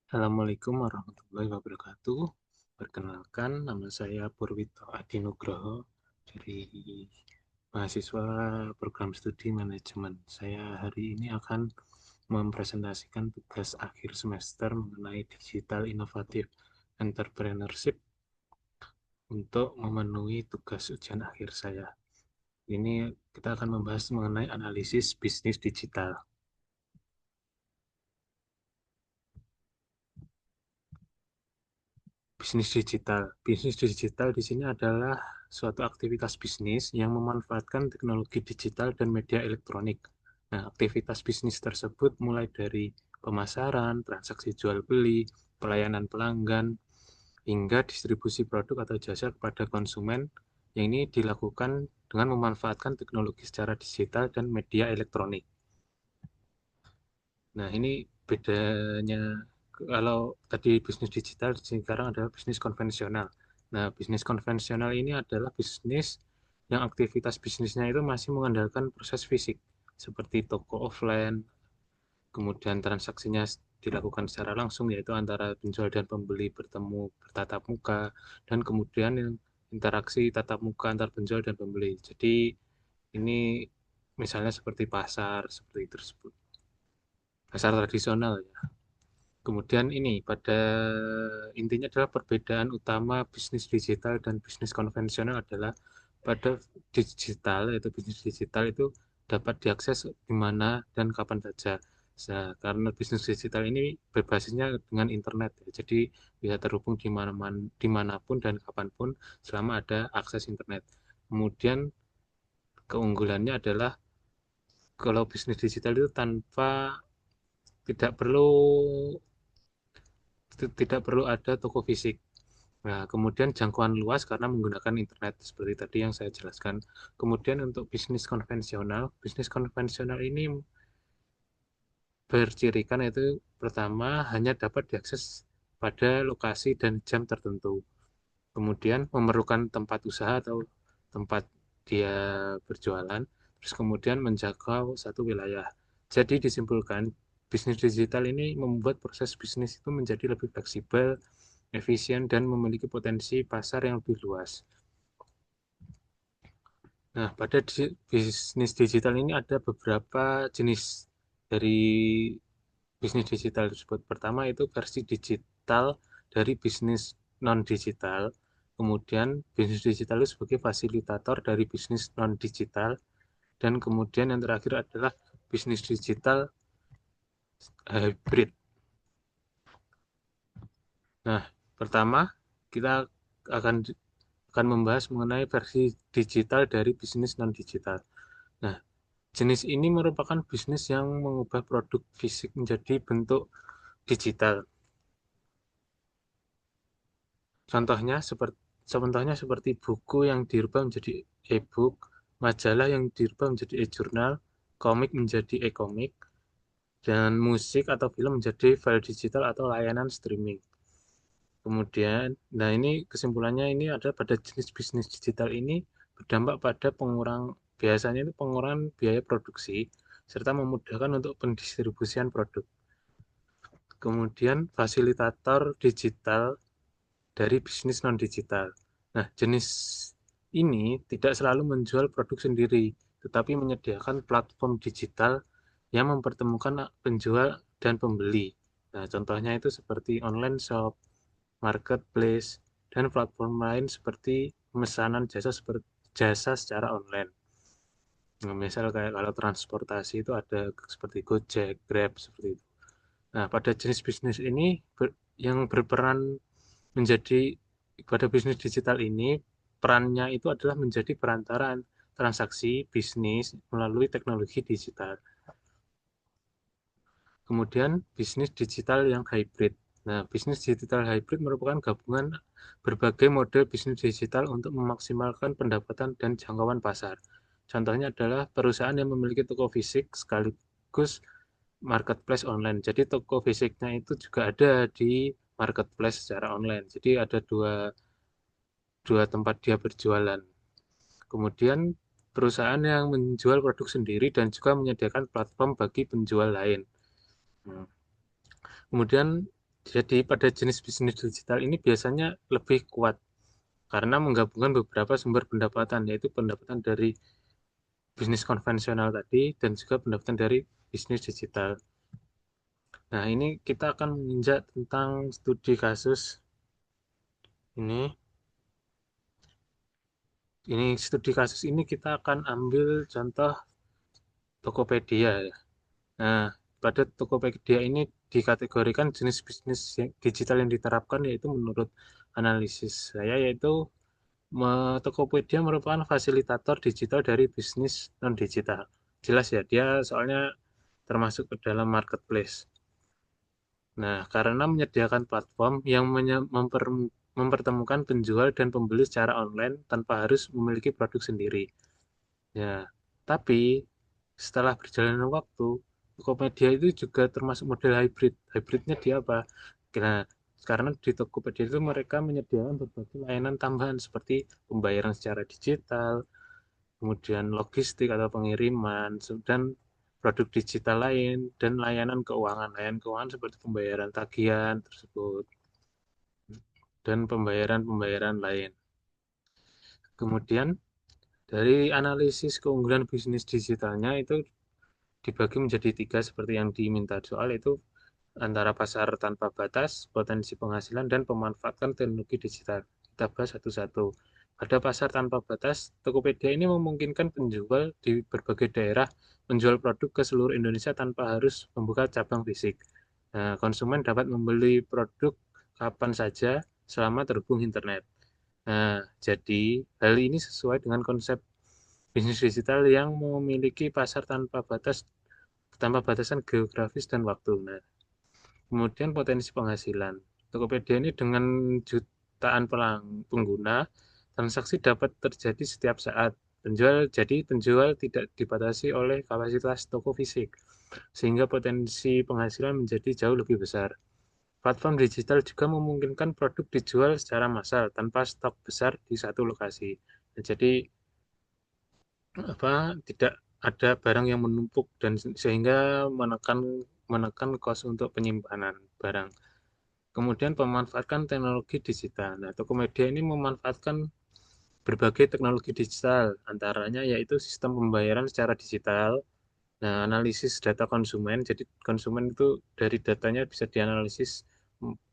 Assalamualaikum warahmatullahi wabarakatuh. Perkenalkan, nama saya Purwito Adi Nugroho dari mahasiswa program studi manajemen. Saya hari ini akan mempresentasikan tugas akhir semester mengenai digital inovatif entrepreneurship untuk memenuhi tugas ujian akhir saya. Ini kita akan membahas mengenai analisis bisnis digital. Bisnis digital di sini adalah suatu aktivitas bisnis yang memanfaatkan teknologi digital dan media elektronik. Nah, aktivitas bisnis tersebut mulai dari pemasaran, transaksi jual beli, pelayanan pelanggan, hingga distribusi produk atau jasa kepada konsumen yang ini dilakukan dengan memanfaatkan teknologi secara digital dan media elektronik. Nah, ini bedanya kalau tadi bisnis digital, sekarang adalah bisnis konvensional. Nah, bisnis konvensional ini adalah bisnis yang aktivitas bisnisnya itu masih mengandalkan proses fisik, seperti toko offline, kemudian transaksinya dilakukan secara langsung, yaitu antara penjual dan pembeli bertemu bertatap muka, dan kemudian yang interaksi tatap muka antar penjual dan pembeli. Jadi, ini misalnya seperti pasar, seperti tersebut. Pasar tradisional ya. Kemudian ini pada intinya adalah perbedaan utama bisnis digital dan bisnis konvensional adalah pada digital, yaitu bisnis digital itu dapat diakses di mana dan kapan saja. Nah, karena bisnis digital ini berbasisnya dengan internet ya, jadi bisa terhubung dimanapun dan kapanpun selama ada akses internet. Kemudian keunggulannya adalah kalau bisnis digital itu tidak perlu tidak perlu ada toko fisik. Nah, kemudian jangkauan luas karena menggunakan internet seperti tadi yang saya jelaskan. Kemudian untuk bisnis konvensional ini bercirikan itu pertama hanya dapat diakses pada lokasi dan jam tertentu. Kemudian memerlukan tempat usaha atau tempat dia berjualan, terus kemudian menjangkau satu wilayah. Jadi disimpulkan, bisnis digital ini membuat proses bisnis itu menjadi lebih fleksibel, efisien, dan memiliki potensi pasar yang lebih luas. Nah, pada bisnis digital ini ada beberapa jenis dari bisnis digital tersebut. Pertama itu versi digital dari bisnis non-digital. Kemudian bisnis digital itu sebagai fasilitator dari bisnis non-digital. Dan kemudian yang terakhir adalah bisnis digital hybrid. Nah, pertama kita akan akan membahas mengenai versi digital dari bisnis non-digital. Nah, jenis ini merupakan bisnis yang mengubah produk fisik menjadi bentuk digital. Contohnya seperti buku yang dirubah menjadi e-book, majalah yang dirubah menjadi e-jurnal, komik menjadi e-komik, dan musik atau film menjadi file digital atau layanan streaming. Kemudian, nah ini kesimpulannya ini adalah pada jenis bisnis digital ini berdampak pada biasanya itu pengurangan biaya produksi, serta memudahkan untuk pendistribusian produk. Kemudian fasilitator digital dari bisnis non-digital. Nah, jenis ini tidak selalu menjual produk sendiri, tetapi menyediakan platform digital yang mempertemukan penjual dan pembeli. Nah, contohnya itu seperti online shop, marketplace, dan platform lain seperti pemesanan jasa secara online. Nah, misal kayak kalau transportasi itu ada seperti Gojek, Grab, seperti itu. Nah, pada jenis bisnis ini yang berperan menjadi pada bisnis digital ini, perannya itu adalah menjadi perantara transaksi bisnis melalui teknologi digital. Kemudian bisnis digital yang hybrid. Nah, bisnis digital hybrid merupakan gabungan berbagai model bisnis digital untuk memaksimalkan pendapatan dan jangkauan pasar. Contohnya adalah perusahaan yang memiliki toko fisik sekaligus marketplace online. Jadi toko fisiknya itu juga ada di marketplace secara online. Jadi ada dua tempat dia berjualan. Kemudian perusahaan yang menjual produk sendiri dan juga menyediakan platform bagi penjual lain. Hmm. Kemudian Jadi pada jenis bisnis digital ini biasanya lebih kuat karena menggabungkan beberapa sumber pendapatan, yaitu pendapatan dari bisnis konvensional tadi dan juga pendapatan dari bisnis digital. Nah, ini kita akan menginjak tentang studi kasus ini. Ini studi kasus ini kita akan ambil contoh Tokopedia ya. Nah, pada Tokopedia ini dikategorikan jenis bisnis digital yang diterapkan yaitu menurut analisis saya yaitu Tokopedia merupakan fasilitator digital dari bisnis non digital. Jelas ya, dia soalnya termasuk ke dalam marketplace. Nah, karena menyediakan platform yang mempertemukan penjual dan pembeli secara online tanpa harus memiliki produk sendiri. Ya, tapi setelah berjalannya waktu, Tokopedia itu juga termasuk model hybrid. Hybridnya dia apa? Nah, karena di Tokopedia itu mereka menyediakan berbagai layanan tambahan seperti pembayaran secara digital, kemudian logistik atau pengiriman, dan produk digital lain, dan layanan keuangan. Layanan keuangan seperti pembayaran tagihan tersebut, dan pembayaran-pembayaran lain. Kemudian, dari analisis keunggulan bisnis digitalnya itu dibagi menjadi tiga seperti yang diminta soal itu antara pasar tanpa batas, potensi penghasilan, dan pemanfaatan teknologi digital. Kita bahas satu-satu. Pada pasar tanpa batas, Tokopedia ini memungkinkan penjual di berbagai daerah menjual produk ke seluruh Indonesia tanpa harus membuka cabang fisik. Nah, konsumen dapat membeli produk kapan saja selama terhubung internet. Nah, jadi hal ini sesuai dengan konsep bisnis digital yang memiliki pasar tanpa batasan geografis dan waktu. Nah, kemudian potensi penghasilan. Tokopedia ini dengan jutaan pengguna, transaksi dapat terjadi setiap saat. Penjual tidak dibatasi oleh kapasitas toko fisik, sehingga potensi penghasilan menjadi jauh lebih besar. Platform digital juga memungkinkan produk dijual secara massal tanpa stok besar di satu lokasi. Nah, jadi apa tidak ada barang yang menumpuk dan sehingga menekan menekan kos untuk penyimpanan barang. Kemudian pemanfaatkan teknologi digital. Nah, Tokopedia ini memanfaatkan berbagai teknologi digital, antaranya yaitu sistem pembayaran secara digital. Nah, analisis data konsumen. Jadi konsumen itu dari datanya bisa dianalisis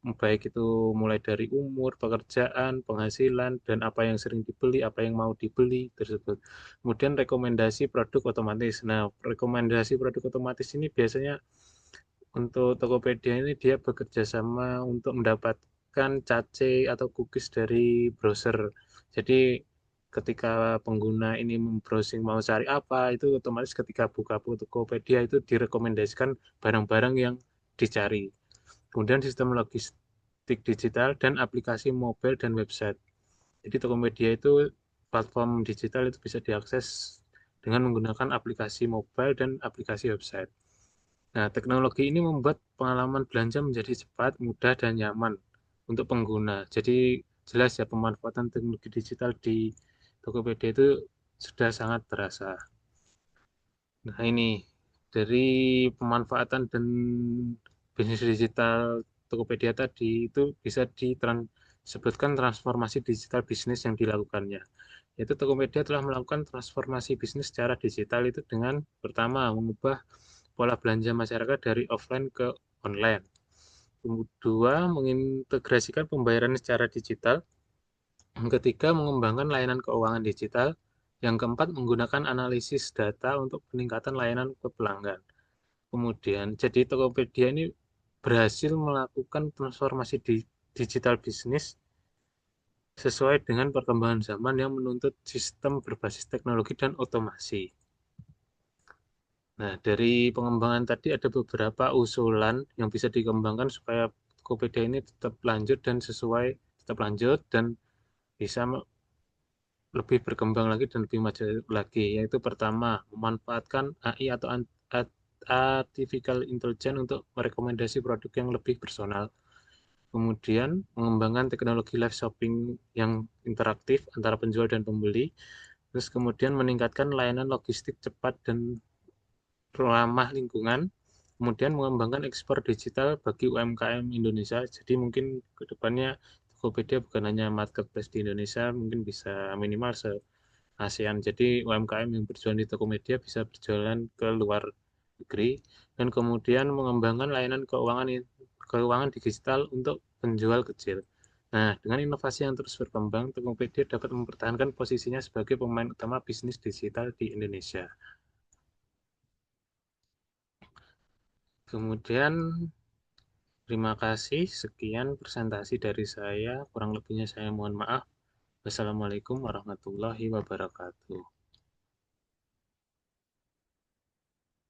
baik itu mulai dari umur, pekerjaan, penghasilan, dan apa yang sering dibeli, apa yang mau dibeli tersebut. Kemudian rekomendasi produk otomatis. Nah, rekomendasi produk otomatis ini biasanya untuk Tokopedia ini dia bekerja sama untuk mendapatkan cache atau cookies dari browser. Jadi ketika pengguna ini browsing mau cari apa, itu otomatis ketika buka Tokopedia itu direkomendasikan barang-barang yang dicari. Kemudian sistem logistik digital dan aplikasi mobile dan website. Jadi Tokopedia itu platform digital itu bisa diakses dengan menggunakan aplikasi mobile dan aplikasi website. Nah, teknologi ini membuat pengalaman belanja menjadi cepat, mudah, dan nyaman untuk pengguna. Jadi jelas ya pemanfaatan teknologi digital di Tokopedia itu sudah sangat terasa. Nah, ini dari pemanfaatan dan bisnis digital Tokopedia tadi itu bisa disebutkan transformasi digital bisnis yang dilakukannya. Yaitu Tokopedia telah melakukan transformasi bisnis secara digital itu dengan pertama mengubah pola belanja masyarakat dari offline ke online. Kedua, mengintegrasikan pembayaran secara digital. Yang ketiga, mengembangkan layanan keuangan digital. Yang keempat, menggunakan analisis data untuk peningkatan layanan ke pelanggan. Kemudian, jadi Tokopedia ini berhasil melakukan transformasi di digital bisnis sesuai dengan perkembangan zaman yang menuntut sistem berbasis teknologi dan otomasi. Nah, dari pengembangan tadi ada beberapa usulan yang bisa dikembangkan supaya Tokopedia ini tetap lanjut dan bisa lebih berkembang lagi dan lebih maju lagi. Yaitu pertama, memanfaatkan AI atau artificial intelligence untuk merekomendasi produk yang lebih personal. Kemudian, mengembangkan teknologi live shopping yang interaktif antara penjual dan pembeli. Terus kemudian meningkatkan layanan logistik cepat dan ramah lingkungan. Kemudian mengembangkan ekspor digital bagi UMKM Indonesia. Jadi mungkin ke depannya Tokopedia bukan hanya marketplace di Indonesia, mungkin bisa minimal se-ASEAN. Jadi UMKM yang berjualan di Tokopedia bisa berjualan ke luar negeri dan kemudian mengembangkan layanan keuangan digital untuk penjual kecil. Nah, dengan inovasi yang terus berkembang, Tokopedia dapat mempertahankan posisinya sebagai pemain utama bisnis digital di Indonesia. Kemudian, terima kasih. Sekian presentasi dari saya. Kurang lebihnya saya mohon maaf. Wassalamualaikum warahmatullahi wabarakatuh.